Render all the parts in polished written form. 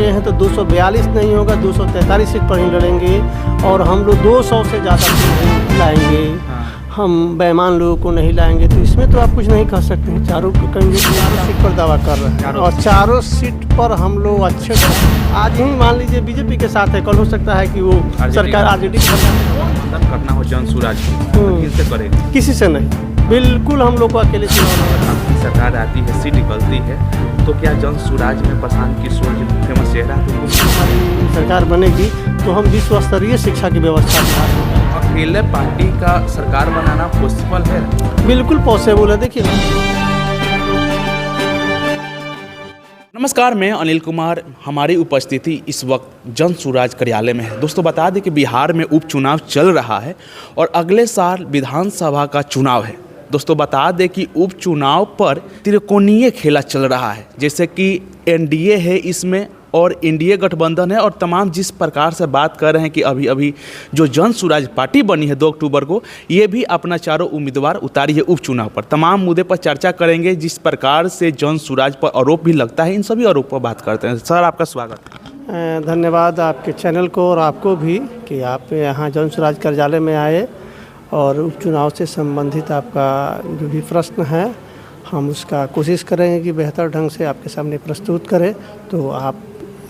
गए हैं तो 242 नहीं होगा, 243 सीट पर ही लड़ेंगे और हम लोग 200 से ज़्यादा सीट नहीं लाएंगे। हम बेईमान लोगों को नहीं लाएंगे। तो इसमें तो आप कुछ नहीं कर सकते हैं। चारों कैंडिडेट चारों सीट पर दावा कर रहे हैं और चारों सीट पर हम लोग अच्छे आज ही मान लीजिए बीजेपी के साथ है, कल हो सकता है कि वो सरकार आरजेडी करना हो जन सुराज किससे करेगी? किसी से नहीं, बिल्कुल हम लोग को अकेले चुनाव आपकी सरकार आती है, सीट निकलती है, तो क्या जन सुराज में प्रशांत किशोर जी फेमस चेहरा हमारी सरकार बनेगी तो हम विश्व स्तरीय शिक्षा की व्यवस्था करेंगे। अकेले पार्टी का सरकार बनाना पॉसिबल है? बिल्कुल पॉसिबल है। देखिए, नमस्कार, मैं अनिल कुमार। हमारी उपस्थिति इस वक्त जन सुराज कार्यालय में है। दोस्तों बता दें कि बिहार में उपचुनाव चल रहा है और अगले साल विधानसभा का चुनाव है। दोस्तों बता दें कि उपचुनाव पर त्रिकोणीय खेला चल रहा है, जैसे कि एनडीए है इसमें और एनडीए गठबंधन है और तमाम जिस प्रकार से बात कर रहे हैं कि अभी अभी जो जन सुराज पार्टी बनी है 2 अक्टूबर को, ये भी अपना चारों उम्मीदवार उतारी है उपचुनाव पर। तमाम मुद्दे पर चर्चा करेंगे। जिस प्रकार से जन सुराज पर आरोप भी लगता है, इन सभी आरोप पर बात करते हैं। सर, आपका स्वागत है। धन्यवाद आपके चैनल को और आपको भी कि आप यहाँ जन सुराज कार्यालय में आए और उपचुनाव से संबंधित आपका जो भी प्रश्न है हम उसका कोशिश करेंगे कि बेहतर ढंग से आपके सामने प्रस्तुत करें। तो आप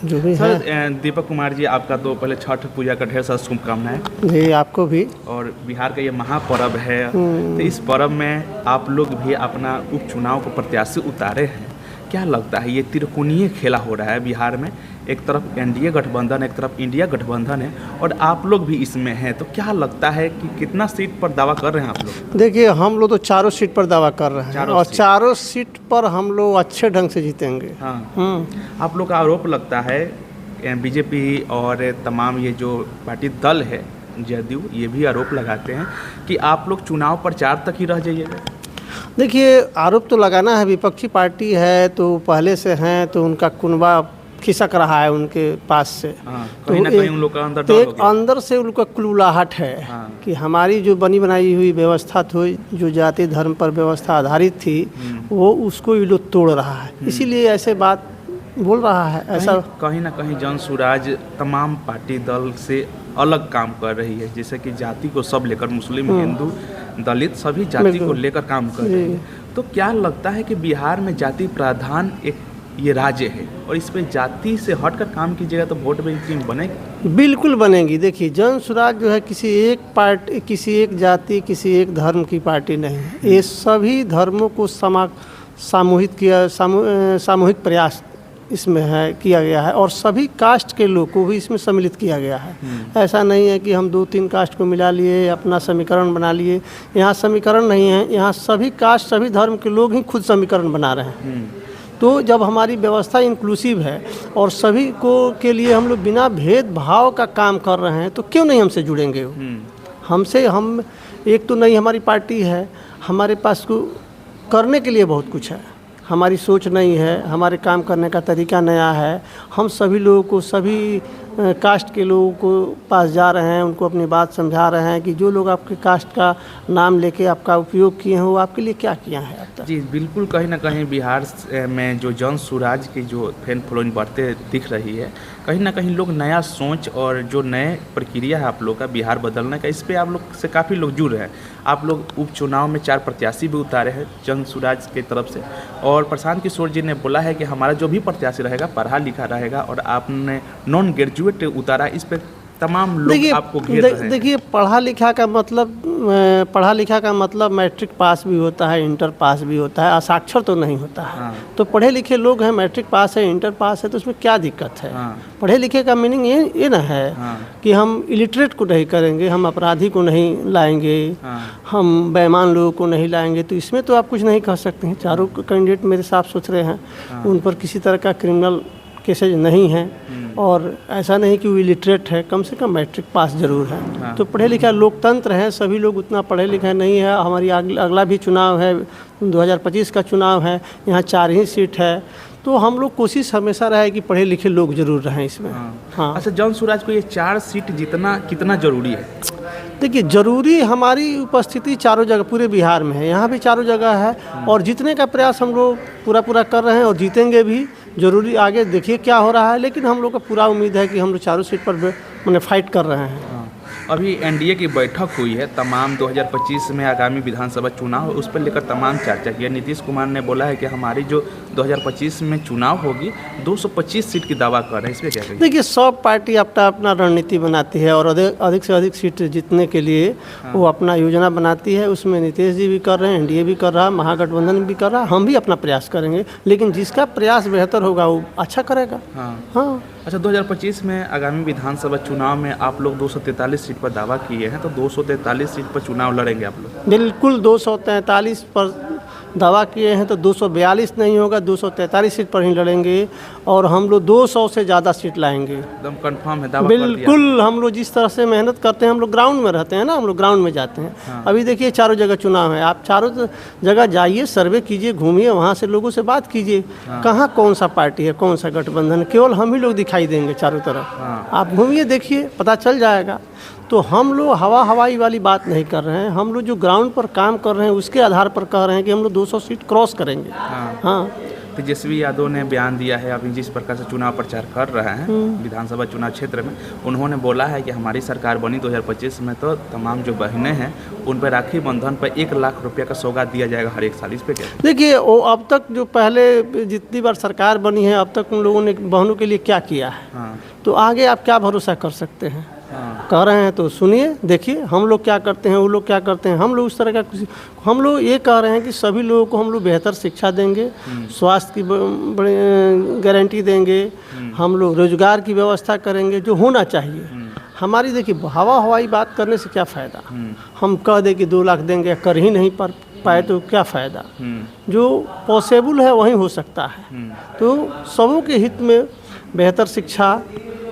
जो भी है दीपक कुमार जी, आपका तो पहले छठ पूजा का ढेर सारा शुभकामनाएं जी, आपको भी। और बिहार का ये महापर्व है, तो इस पर्व में आप लोग भी अपना उपचुनाव को प्रत्याशी उतारे हैं। क्या लगता है ये त्रिकोणीय खेला हो रहा है बिहार में? एक तरफ एनडीए गठबंधन, एक तरफ इंडिया गठबंधन है और आप लोग भी इसमें हैं, तो क्या लगता है कि कितना सीट पर दावा कर रहे हैं आप लोग? देखिए, हम लोग तो चारों सीट पर दावा कर रहे हैं और चारों सीट पर हम लोग अच्छे ढंग से जीतेंगे। हाँ। आप लोग का आरोप लगता है बीजेपी और तमाम ये जो पार्टी दल है जदयू, ये भी आरोप लगाते हैं कि आप लोग चुनाव प्रचार तक ही रह जाइएगा। देखिए, आरोप तो लगाना है, विपक्षी पार्टी है तो पहले से हैं तो उनका कुनबा खिसक रहा है उनके पास से। तो कहीं ना कहीं उन लोग का अंदर तो एक अंदर से उनका कुलूलाहट है कि हमारी जो बनी बनाई हुई व्यवस्था थी, जो जाति धर्म पर व्यवस्था आधारित थी, वो उसको ये लोग तोड़ रहा है, इसीलिए ऐसे बात बोल रहा है। ऐसा कहीं ना कहीं जन सुराज तमाम पार्टी दल से अलग काम कर रही है, जैसे कि जाति को सब लेकर, मुस्लिम, हिंदू, दलित सभी जाति को लेकर काम कर रही है। तो क्या लगता है कि बिहार में जाति प्रावधान एक ये राज्य है और इस पे जाति से हटकर काम कीजिएगा तो वोट बैंक बनेगी? बिल्कुल बनेगी। देखिए, जन सुराज जो है किसी एक पार्टी, किसी एक जाति, किसी एक धर्म की पार्टी नहीं है। ये सभी धर्मों को सामूहिक प्रयास इसमें है किया गया है और सभी कास्ट के लोग को भी इसमें सम्मिलित किया गया है। ऐसा नहीं है कि हम 2-3 कास्ट को मिला लिए, अपना समीकरण बना लिए। यहाँ समीकरण नहीं है, यहाँ सभी कास्ट, सभी धर्म के लोग ही खुद समीकरण बना रहे हैं। तो जब हमारी व्यवस्था इंक्लूसिव है और सभी को के लिए हम लोग बिना भेदभाव का काम कर रहे हैं, तो क्यों नहीं हमसे जुड़ेंगे? हमसे हम एक तो नहीं हमारी पार्टी है, हमारे पास को करने के लिए बहुत कुछ है। हमारी सोच नहीं है, हमारे काम करने का तरीका नया है। हम सभी लोगों को, सभी कास्ट के लोगों को पास जा रहे हैं, उनको अपनी बात समझा रहे हैं कि जो लोग आपके कास्ट का नाम लेके आपका उपयोग किए हैं वो आपके लिए क्या किया है अब तक। जी बिल्कुल, कहीं ना कहीं बिहार में जो जन सुराज की जो फैन फॉलोइंग बढ़ते दिख रही है, कहीं ना कहीं लोग नया सोच और जो नए प्रक्रिया है आप लोग का बिहार बदलने का, इस पर आप लोग से काफ़ी लोग जुड़ रहे हैं। आप लोग उपचुनाव में 4 प्रत्याशी भी उतारे हैं जन सुराज की तरफ से और प्रशांत किशोर जी ने बोला है कि हमारा जो भी प्रत्याशी रहेगा पढ़ा लिखा रहेगा और आपने नॉन ग्रेजुएट उतारा। इस पर तमाम लोग आपको घेर रहे हैं। देखिए, पढ़ा लिखा का मतलब मैट्रिक पास भी होता है, इंटर पास भी होता है, असाक्षर तो नहीं होता है। तो पढ़े लिखे लोग हैं, मैट्रिक पास है, इंटर पास है, तो उसमें क्या दिक्कत है? पढ़े लिखे का मीनिंग ये ना है कि हम इलिटरेट को नहीं करेंगे, हम अपराधी को नहीं लाएंगे, हम बेईमान लोगों को नहीं लाएंगे। तो इसमें तो आप कुछ नहीं कह सकते हैं। चारों कैंडिडेट मेरे साफ सुथरे हैं, उन पर किसी तरह का क्रिमिनल केसेज नहीं है और ऐसा नहीं कि वो इलिटरेट है, कम से कम मैट्रिक पास जरूर है। तो पढ़े लिखा लोकतंत्र है, सभी लोग उतना पढ़े लिखे नहीं है। हमारी अगला भी चुनाव है, 2025 का चुनाव है, यहाँ 4 ही सीट है। तो हम लोग कोशिश हमेशा रहे कि पढ़े लिखे लोग जरूर रहें इसमें। हाँ। अच्छा, जन सुराज को ये 4 सीट जीतना कितना जरूरी है? देखिए, जरूरी हमारी उपस्थिति चारों जगह पूरे बिहार में है, यहाँ भी चारों जगह है और जीतने का प्रयास हम लोग पूरा कर रहे हैं और जीतेंगे भी। जरूरी आगे देखिए क्या हो रहा है, लेकिन हम लोग का पूरा उम्मीद है कि हम लोग चारों सीट पर मैंने फाइट कर रहे हैं। अभी एनडीए की बैठक हुई है, तमाम 2025 में आगामी विधानसभा चुनाव उस पर लेकर तमाम चर्चा की है। नीतीश कुमार ने बोला है कि हमारी जो 2025 में चुनाव होगी 225 सीट की दावा कर रहे हैं, इस पर क्या कहेंगे? देखिए, सब पार्टी अपना अपना रणनीति बनाती है और अधिक से अधिक सीट जीतने के लिए वो अपना योजना बनाती है। उसमें नीतीश जी भी कर रहे हैं, एनडीए भी कर रहा है, महागठबंधन भी कर रहा है, हम भी अपना प्रयास करेंगे, लेकिन जिसका प्रयास बेहतर होगा वो अच्छा करेगा। हाँ। अच्छा, 2025 में आगामी विधानसभा चुनाव में आप लोग 243 सीट पर दावा किए हैं, तो 243 सीट पर चुनाव लड़ेंगे आप लोग? बिल्कुल, 243 पर दावा किए हैं तो 242 नहीं होगा, 243 सीट पर ही लड़ेंगे और हम लोग 200 से ज़्यादा सीट लाएंगे। एकदम कंफर्म है, दावा कर दिया? बिल्कुल। हम लोग जिस तरह से मेहनत करते हैं, हम लोग ग्राउंड में रहते हैं ना, हम लोग ग्राउंड में जाते हैं। हाँ। अभी देखिए चारों जगह चुनाव है, आप चारों जगह जाइए, सर्वे कीजिए, घूमिए, वहाँ से लोगों से बात कीजिए। हाँ। कहाँ कौन सा पार्टी है, कौन सा गठबंधन, केवल हम ही लोग दिखाई देंगे चारों तरफ। हाँ। आप घूमिए, देखिए, पता चल जाएगा। तो हम लोग हवाई वाली बात नहीं कर रहे हैं, हम लोग जो ग्राउंड पर काम कर रहे हैं उसके आधार पर कह रहे हैं कि हम लोग 200 सीट क्रॉस करेंगे। हाँ। तेजस्वी यादव ने बयान दिया है, अभी जिस प्रकार से चुनाव प्रचार कर रहे हैं विधानसभा चुनाव क्षेत्र में, उन्होंने बोला है कि हमारी सरकार बनी 2025 में तो तमाम जो बहनें हैं उन पर राखी बंधन पर 1 लाख रुपये का सौगात दिया जाएगा हर एक साल। इस पर क्या? देखिए, वो अब तक जो पहले जितनी बार सरकार बनी है अब तक उन लोगों ने बहनों के लिए क्या किया है। हाँ। तो आगे आप क्या भरोसा कर सकते हैं? हाँ। कह रहे हैं तो सुनिए, देखिए हम लोग क्या करते हैं, वो लोग क्या करते हैं। हम लोग उस तरह का कुछ, हम लोग ये कह रहे हैं कि सभी लोगों को हम लोग बेहतर शिक्षा देंगे, स्वास्थ्य की बड़ी गारंटी देंगे, हम लोग रोजगार की व्यवस्था करेंगे जो होना चाहिए। हमारी देखिए हवाई बात करने से क्या फ़ायदा। हम कह दें कि 2 लाख देंगे, कर ही नहीं पाए तो क्या फ़ायदा। जो पॉसिबल है वही हो सकता है। तो सबों के हित में बेहतर शिक्षा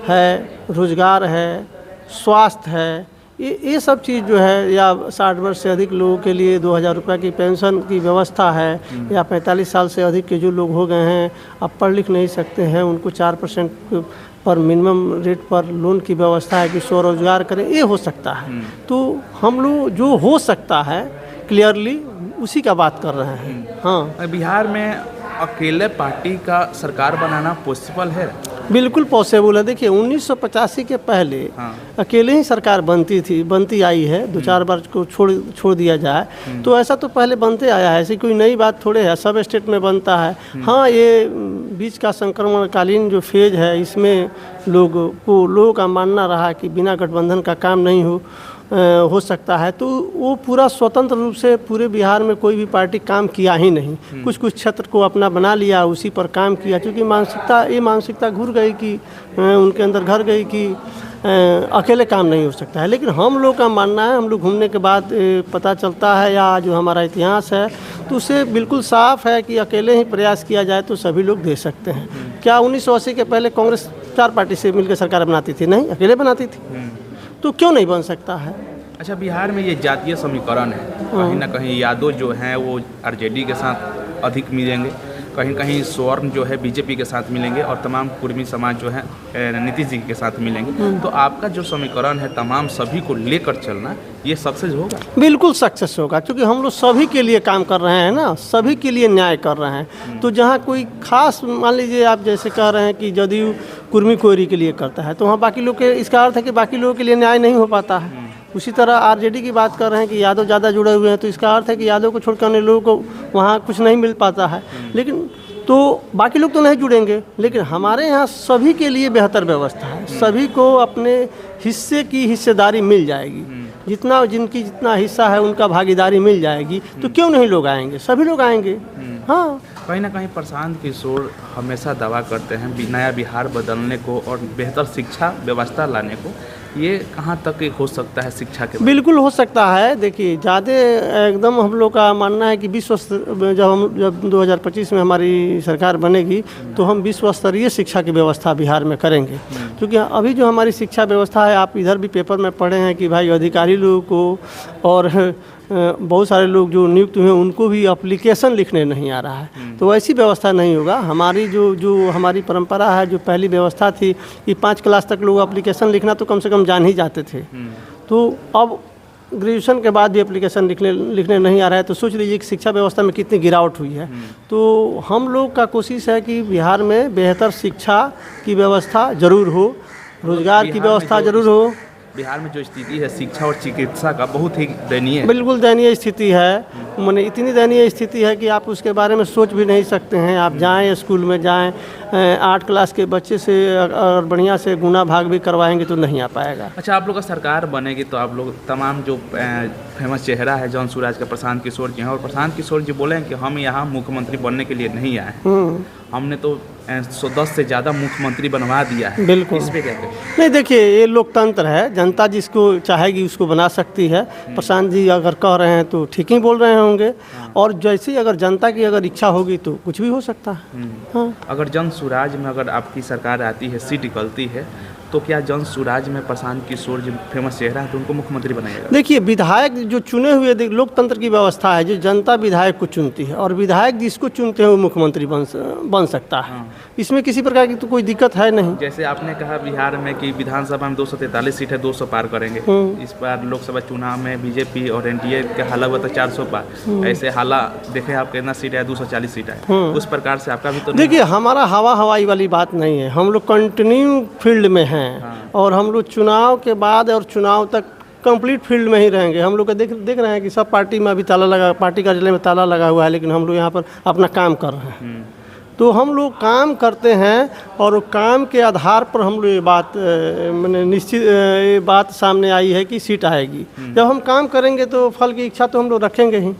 है, रोजगार है, स्वास्थ्य है, ये सब चीज़ जो है, या 60 वर्ष से अधिक लोगों के लिए 2000 रुपये की पेंशन की व्यवस्था है, या 45 साल से अधिक के जो लोग हो गए हैं, अब पढ़ लिख नहीं सकते हैं, उनको 4% पर मिनिमम रेट पर लोन की व्यवस्था है कि स्वरोजगार करें, ये हो सकता है। तो हम लोग जो हो सकता है क्लियरली उसी का बात कर रहे हैं। हाँ। बिहार में अकेले पार्टी का सरकार बनाना पॉसिबल है? बिल्कुल पॉसिबल है। देखिए 1985 के पहले अकेले ही सरकार बनती आई है। 2-4 बार को छोड़ दिया जाए तो ऐसा तो पहले बनते आया है, ऐसी कोई नई बात थोड़े है, सब स्टेट में बनता है। हाँ, ये बीच का संक्रमणकालीन जो फेज है इसमें लोगों का मानना रहा कि बिना गठबंधन का काम नहीं हो सकता है, तो वो पूरा स्वतंत्र रूप से पूरे बिहार में कोई भी पार्टी काम किया ही नहीं। कुछ क्षेत्र को अपना बना लिया, उसी पर काम किया, क्योंकि मानसिकता घुर गई कि उनके अंदर घर गई कि अकेले काम नहीं हो सकता है। लेकिन हम लोग का मानना है, हम लोग घूमने के बाद पता चलता है, या जो हमारा इतिहास है तो उससे बिल्कुल साफ है कि अकेले ही प्रयास किया जाए तो सभी लोग दे सकते हैं। क्या 1980 के पहले कांग्रेस 4 पार्टी से मिलकर सरकार बनाती थी? नहीं, अकेले बनाती थी। तो क्यों नहीं बन सकता है? अच्छा, बिहार में ये जातीय समीकरण है, कहीं ना कहीं यादव जो हैं वो आरजेडी के साथ अधिक मिलेंगे, कहीं कहीं स्वर्ण जो है बीजेपी के साथ मिलेंगे, और तमाम कुर्मी समाज जो है नीतीश जी के साथ मिलेंगे। तो आपका जो समीकरण है तमाम सभी को लेकर चलना, ये सक्सेस होगा? बिल्कुल सक्सेस होगा, क्योंकि हम लोग सभी के लिए काम कर रहे हैं ना, सभी के लिए न्याय कर रहे हैं। तो जहाँ कोई खास, मान लीजिए आप जैसे कह रहे हैं कि जदयू कुर्मी कोयरी के लिए करता है, तो वहाँ बाकी लोग के, इसका अर्थ है कि बाकी लोगों के लिए न्याय नहीं हो पाता है। उसी तरह आरजेडी की बात कर रहे हैं कि यादव ज़्यादा जुड़े हुए हैं, तो इसका अर्थ है कि यादव को छोड़कर अन्य लोगों को वहाँ कुछ नहीं मिल पाता है। लेकिन तो बाकी लोग तो नहीं जुड़ेंगे, लेकिन हमारे यहाँ सभी के लिए बेहतर व्यवस्था है, सभी को अपने हिस्से की हिस्सेदारी मिल जाएगी, जितना हिस्सा है उनका भागीदारी मिल जाएगी। तो क्यों नहीं लोग आएंगे? सभी लोग आएंगे। हाँ, कहीं ना कहीं प्रशांत किशोर हमेशा दावा करते हैं नया बिहार बदलने को और बेहतर शिक्षा व्यवस्था लाने को। ये कहाँ तक हो सकता है शिक्षा के? बिल्कुल हो सकता है। देखिए ज़्यादा एकदम हम लोग का मानना है कि जब 2025 में हमारी सरकार बनेगी तो हम विश्व स्तरीय शिक्षा की व्यवस्था बिहार में करेंगे। क्योंकि अभी जो हमारी शिक्षा व्यवस्था है, आप इधर भी पेपर में पढ़े हैं कि भाई अधिकारी लोगों को और बहुत सारे लोग जो नियुक्त हुए उनको भी एप्लीकेशन लिखने नहीं आ रहा है। तो ऐसी व्यवस्था नहीं होगा। हमारी जो हमारी परंपरा है, जो पहली व्यवस्था थी कि 5 क्लास तक लोग एप्लीकेशन लिखना तो कम से कम जान ही जाते थे। तो अब ग्रेजुएशन के बाद भी एप्लीकेशन लिखने नहीं आ रहा है, तो सोच लीजिए कि शिक्षा व्यवस्था में कितनी गिरावट हुई है। तो हम लोग का कोशिश है कि बिहार में बेहतर शिक्षा की व्यवस्था ज़रूर हो, रोजगार की व्यवस्था ज़रूर हो। बिहार में जो स्थिति है शिक्षा और चिकित्सा का बहुत ही दयनीय है। बिल्कुल दयनीय स्थिति है, माने इतनी दयनीय स्थिति है कि आप उसके बारे में सोच भी नहीं सकते हैं। आप जाएं स्कूल में जाएं, 8 क्लास के बच्चे से अगर बढ़िया से गुना भाग भी करवाएंगे तो नहीं आ पाएगा। अच्छा, आप लोग का सरकार बनेगी तो आप लोग तमाम जो फेमस चेहरा है जौन सूराज का, प्रशांत किशोर जी हैं, और प्रशांत किशोर जी बोले हैं कि हम यहाँ मुख्यमंत्री बनने के लिए नहीं आए, हमने तो 110 से ज़्यादा मुख्यमंत्री बनवा दिया है। बिल्कुल। इस पे क्या कहें? नहीं, देखिए ये लोकतंत्र है, जनता जिसको चाहेगी उसको बना सकती है। प्रशांत जी अगर कह रहे हैं तो ठीक ही बोल रहे होंगे, और जैसे ही अगर जनता की अगर इच्छा होगी तो कुछ भी हो सकता है। हाँ। अगर जन स्वराज में अगर आपकी सरकार आती है, सीट निकलती है, तो क्या जन स्वराज में प्रशांत किशोर जी फेमस चेहरा है तो उनको मुख्यमंत्री बनाएगा? देखिए, विधायक जो चुने हुए, लोकतंत्र की व्यवस्था है, जो जनता विधायक को चुनती है और विधायक जिसको चुनते हैं वो मुख्यमंत्री बन सकता है। इसमें किसी प्रकार की तो कोई दिक्कत है नहीं। जैसे आपने कहा बिहार में कि विधानसभा में 243 सीट है, 200 पार करेंगे। इस बार लोकसभा चुनाव में बीजेपी और एनडीए का हाला हुआ था 400 पार। ऐसे हाला देखे आप कितना सीट है, 240 सीट है। उस प्रकार से आपका भी तो देखिए, हमारा हवाई वाली बात नहीं है, हम लोग कंटिन्यू फील्ड में हैं। और हम लोग चुनाव के बाद और चुनाव तक कंप्लीट फील्ड में ही रहेंगे। हम लोग देख रहे हैं कि सब पार्टी में अभी ताला लगा, पार्टी कार्यालय में ताला लगा हुआ है, लेकिन हम लोग यहाँ पर अपना काम कर रहे हैं। तो हम लोग काम करते हैं और काम के आधार पर हम लोग ये बात मैंने निश्चित ये बात सामने आई है कि सीट आएगी। जब हम काम करेंगे तो फल की इच्छा तो हम लोग रखेंगे ही,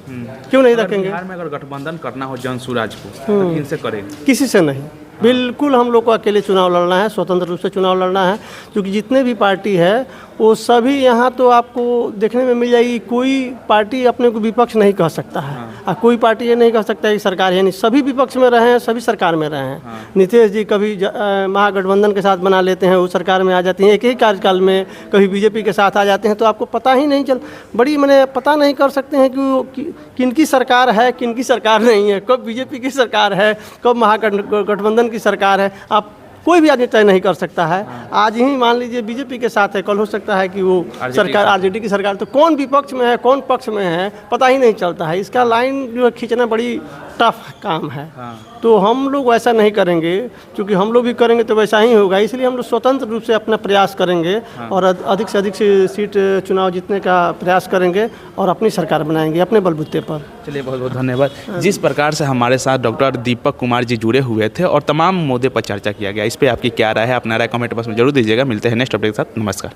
क्यों नहीं रखेंगे। बिहार में अगर गठबंधन करना हो जन स्वराज को तो किनसे करेंगे? किसी से नहीं, बिल्कुल हम लोग को अकेले चुनाव लड़ना है, स्वतंत्र रूप से चुनाव लड़ना है। क्योंकि जितने भी पार्टी है वो सभी यहाँ तो आपको देखने में मिल जाएगी, कोई पार्टी अपने को विपक्ष नहीं कह सकता है। और कोई पार्टी ये नहीं कह सकता है कि सरकार है नहीं, सभी विपक्ष में रहे हैं, सभी सरकार में रहे हैं। नीतीश जी कभी महागठबंधन के साथ बना लेते हैं, वो सरकार में आ जाती हैं, एक ही कार्यकाल में कभी बीजेपी के साथ आ जाते हैं, तो आपको पता ही नहीं बड़ी मैंने पता नहीं कर सकते हैं कि वो किनकी सरकार है, किनकी सरकार नहीं है, कब बीजेपी की सरकार है, कब महागठबंधन की सरकार है। आप कोई भी आदमी तय नहीं कर सकता है। आज ही मान लीजिए बीजेपी के साथ है, कल हो सकता है कि वो सरकार आरजेडी की सरकार, तो कौन विपक्ष में है कौन पक्ष में है पता ही नहीं चलता है। इसका लाइन जो है खींचना बड़ी टफ काम है। तो हम लोग वैसा नहीं करेंगे, क्योंकि हम लोग भी करेंगे तो वैसा ही होगा। इसलिए हम लोग स्वतंत्र रूप से अपना प्रयास करेंगे और अधिक से अधिक सीट चुनाव जीतने का प्रयास करेंगे और अपनी सरकार बनाएंगे अपने बलबूते पर। चलिए, बहुत बहुत धन्यवाद। जिस प्रकार से हमारे साथ डॉक्टर दीपक कुमार जी जुड़े हुए थे और तमाम मुद्दे पर चर्चा किया गया, इस पर आपकी क्या राय है? अपना राय कमेंट बॉक्स में जरूर दीजिएगा। मिलते हैं नेक्स्ट अपडेट के साथ। नमस्कार।